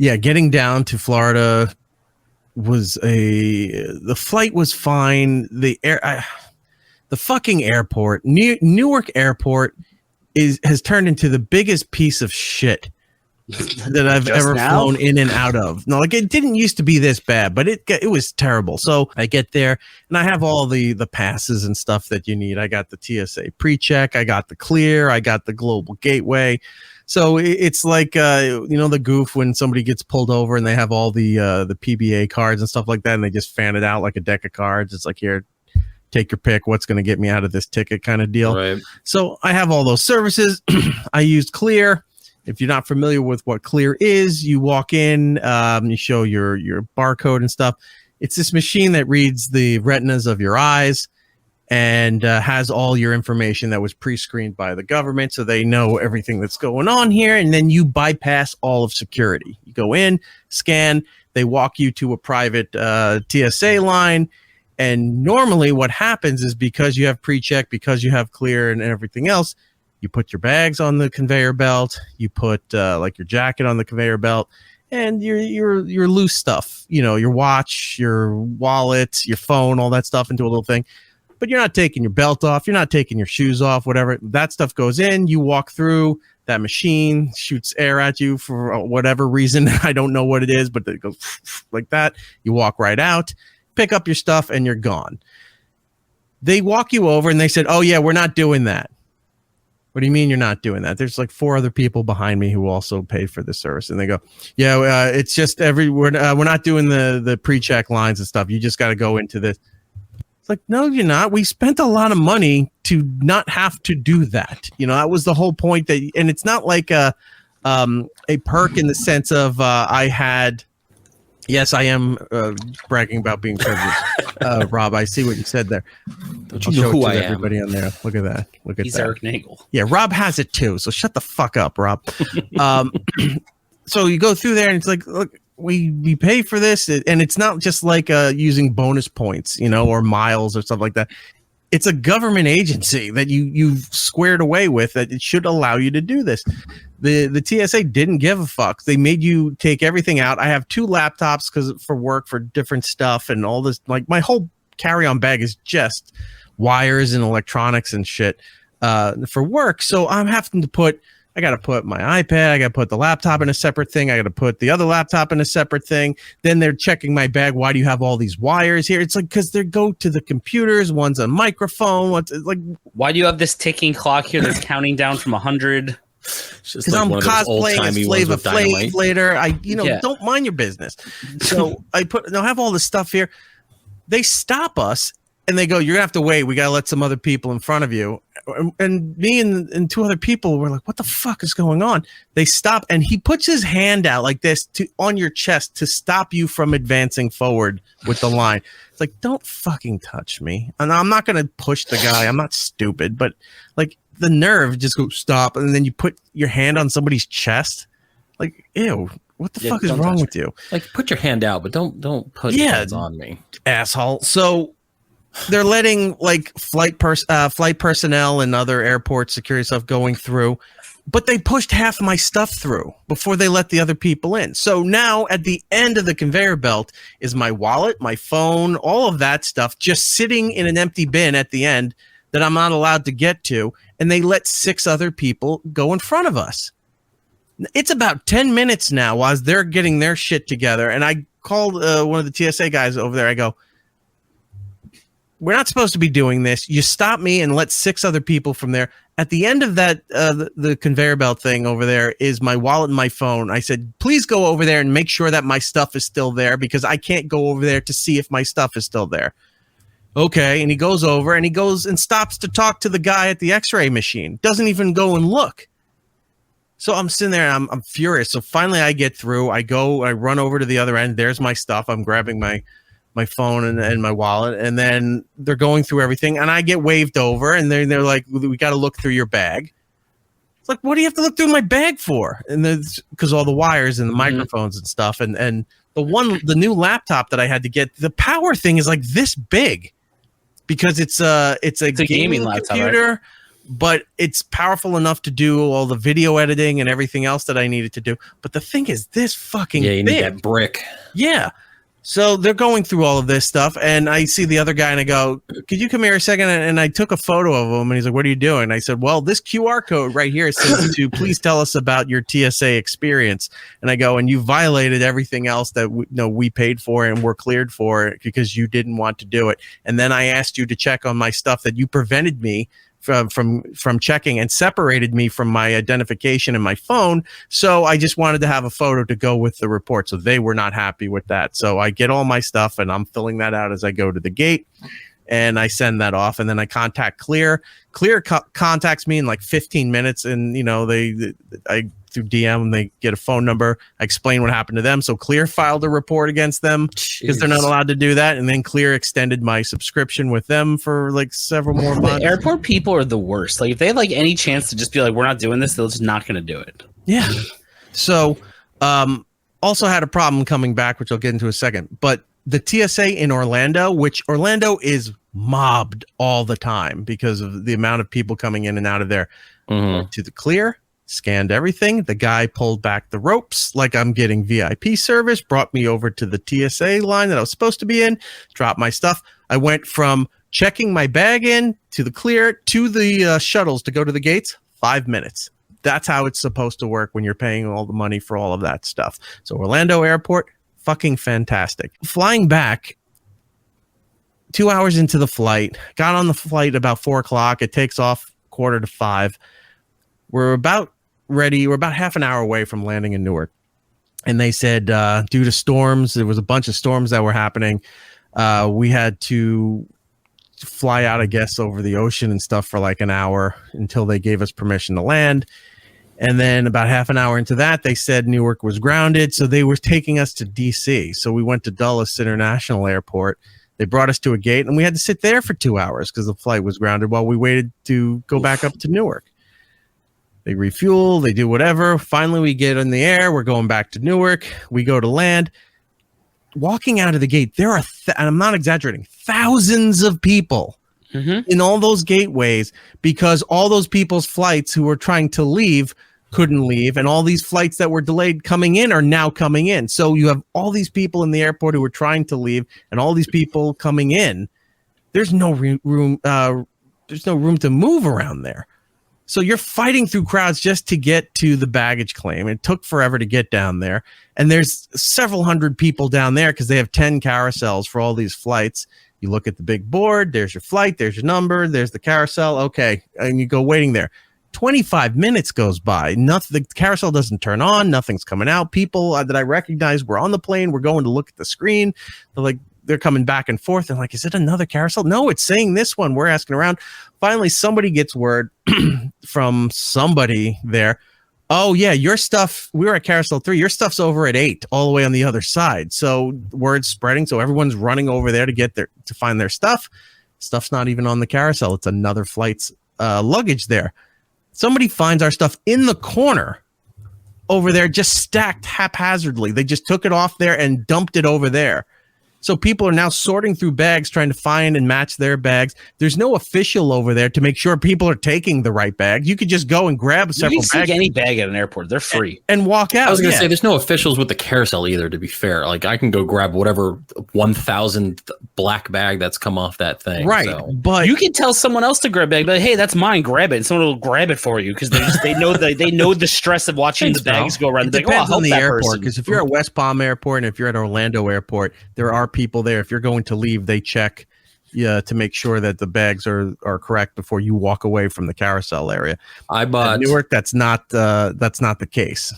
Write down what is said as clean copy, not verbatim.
Yeah, getting down to Florida the flight was fine. The fucking airport, Newark Airport, has turned into the biggest piece of shit that I've ever flown in and out of. No, like it didn't used to be this bad, but it was terrible. So I get there and I have all the passes and stuff that you need. I got the TSA pre-check, I got the clear, I got the global gateway. So it's like the goof when somebody gets pulled over and they have all the PBA cards and stuff like that, and they just fan it out like a deck of cards. It's like, here, take your pick. What's going to get me out of this ticket kind of deal. Right. So I have all those services. I used Clear. If you're not familiar with what Clear is, you walk in, you show your barcode and stuff. It's this machine that reads the retinas of your eyes and has all your information that was pre-screened by the government, so they know everything that's going on here. And then you bypass all of security. You go in, scan, they walk you to a private TSA line. And normally what happens is, because you have pre-check, because you have Clear and everything else, you put your bags on the conveyor belt, you put like your jacket on the conveyor belt, and your loose stuff, your watch, your wallet, your phone, all that stuff into a little thing. But you're not taking your belt off, you're not taking your shoes off, whatever. That stuff goes in, you walk through, that machine shoots air at you for whatever reason. I don't know what it is, but it goes like that. You walk right out, pick up your stuff, and you're gone. They walk you over and they said, "Oh yeah, we're not doing that." What do you mean you're not doing that? There's like 4 other people behind me who also pay for the service. And they go, "Yeah, it's just we're not doing the pre-check lines and stuff. You just got to go into this." It's like, no, you're not. We spent a lot of money to not have to do that. That was the whole point. And it's not like a perk in the sense of I had. Yes, I am bragging about being privileged. Rob, I see what you said there. Don't you know who I am? Everybody on there. Look at that. He's that. Erik Nagel. Yeah, Rob has it too. So shut the fuck up, Rob. So you go through there and it's like, look, we pay for this, and it's not just like using bonus points, or miles or stuff like that. It's a government agency that you've squared away with, that it should allow you to do this. The TSA didn't give a fuck. They made you take everything out. I have 2 laptops for work, for different stuff, and all this. Like, my whole carry-on bag is just wires and electronics and shit for work. So I'm having to I got to put my iPad, I got to put the laptop in a separate thing, I got to put the other laptop in a separate thing. Then they're checking my bag. Why do you have all these wires here? It's like, because they go to the computers. One's a microphone. Why do you have this ticking clock here that's counting down from 100? Because like I'm cosplaying as Flavor Flav later. Don't mind your business. So they'll have all this stuff here. They stop us and they go, "You're gonna have to wait. We gotta let some other people in front of you." And me and 2 other people were like, "What the fuck is going on?" They stop, and he puts his hand out like this on your chest to stop you from advancing forward with the line. It's like, don't fucking touch me. And I'm not gonna push the guy. I'm not stupid, but like, the nerve, just go stop, and then you put your hand on somebody's chest. Like, ew, what the fuck is wrong with you? Like, put your hand out, but don't put your hands on me, asshole. So they're letting like flight personnel and other airport security stuff going through, but they pushed half my stuff through before they let the other people in. So now at the end of the conveyor belt is my wallet, my phone, all of that stuff just sitting in an empty bin at the end that I'm not allowed to get to. And they let 6 other people go in front of us. It's about 10 minutes now as they're getting their shit together. And I called one of the TSA guys over there. I go, "We're not supposed to be doing this. You stop me and let 6 other people from there." At the end of that, the conveyor belt thing over there is my wallet and my phone. I said, "Please go over there and make sure that my stuff is still there, because I can't go over there to see if my stuff is still there." Okay. And he goes over and he goes and stops to talk to the guy at the x-ray machine. Doesn't even go and look. So I'm sitting there and I'm furious. So finally I get through. I run over to the other end. There's my stuff. I'm grabbing my phone and my wallet, and then they're going through everything, and I get waved over, and they're like, "We got to look through your bag." It's like, what do you have to look through my bag for? And because all the wires and the microphones and stuff, and the new laptop that I had to get, the power thing is like this big, because it's a gaming computer, laptop, right? but it's powerful enough to do all the video editing and everything else that I needed to do. But the thing is, this fucking you big. need that brick. Yeah. So they're going through all of this stuff, and I see the other guy, and I go, could you come here a second? And I took a photo of him, and he's like, what are you doing? And I said, well, this QR code right here says to please tell us about your TSA experience. And I go, and you violated everything else that we paid for and were cleared for because you didn't want to do it. And then I asked you to check on my stuff that you prevented me from checking and separated me from my identification and my phone. So I just wanted to have a photo to go with the report. So they were not happy with that. So I get all my stuff and I'm filling that out as I go to the gate and I send that off. And then I contact Clear. Clear contacts me in like 15 minutes. And, I through DM, they get a phone number. I explain what happened to them. So Clear filed a report against them because they're not allowed to do that. And then Clear extended my subscription with them for like several more months. The airport people are the worst. Like if they have like any chance to just be like, we're not doing this, they're just not going to do it. Yeah. So also had a problem coming back, which I'll get into in a second. But the TSA in Orlando, which Orlando is mobbed all the time because of the amount of people coming in and out of there, to the Clear, scanned everything. The guy pulled back the ropes like I'm getting VIP service, brought me over to the TSA line that I was supposed to be in, dropped my stuff. I went from checking my bag in to the Clear to the shuttles to go to the gates, 5 minutes. That's how it's supposed to work when you're paying all the money for all of that stuff. So Orlando Airport, fucking fantastic. Flying back, 2 hours into the flight, got on the flight about 4 o'clock. It takes off 4:45. We're about ready. We're about half an hour away from landing in Newark. And they said, due to storms, there was a bunch of storms that were happening. We had to fly out, I guess, over the ocean and stuff for like an hour until they gave us permission to land. And then about half an hour into that, they said Newark was grounded. So they were taking us to DC. So we went to Dulles International Airport. They brought us to a gate and we had to sit there for 2 hours because the flight was grounded while we waited to go back up to Newark. They refuel, they do whatever. Finally, we get in the air. We're going back to Newark. We go to land. Walking out of the gate, there are, and I'm not exaggerating, thousands of people in all those gateways because all those people's flights who were trying to leave couldn't leave. And all these flights that were delayed coming in are now coming in. So you have all these people in the airport who were trying to leave and all these people coming in. There's no room. There's no room to move around there. So you're fighting through crowds just to get to the baggage claim. It took forever to get down there. And there's several hundred people down there because they have 10 carousels for all these flights. You look at the big board. There's your flight. There's your number. There's the carousel. Okay. And you go waiting there. 25 minutes goes by. Nothing. The carousel doesn't turn on. Nothing's coming out. People that I recognize were on the plane. We're going to look at the screen. They're coming back and forth. And like, is it another carousel? No, it's saying this one. We're asking around. Finally, somebody gets word from somebody there. Oh, yeah, your stuff. We were at Carousel 3. Your stuff's over at 8, all the way on the other side. So word's spreading. So everyone's running over there to find their stuff. Stuff's not even on the carousel. It's another flight's luggage there. Somebody finds our stuff in the corner over there, just stacked haphazardly. They just took it off there and dumped it over there. So people are now sorting through bags, trying to find and match their bags. There's no official over there to make sure people are taking the right bag. You could just go and grab several bags. You can take any bag at an airport. They're free. And walk out. I was going to say, there's no officials with the carousel either, to be fair. Like, I can go grab whatever 1,000th black bag that's come off that thing. Right. So. But you can tell someone else to grab a bag, but hey, that's mine. Grab it. And someone will grab it for you because they know the stress of watching the bags go around. It depends on the airport, because if you're at West Palm Airport and if you're at Orlando Airport, there are people there. If you're going to leave, they check to make sure that the bags are correct before you walk away from the carousel area. I bought at Newark. That's not the case.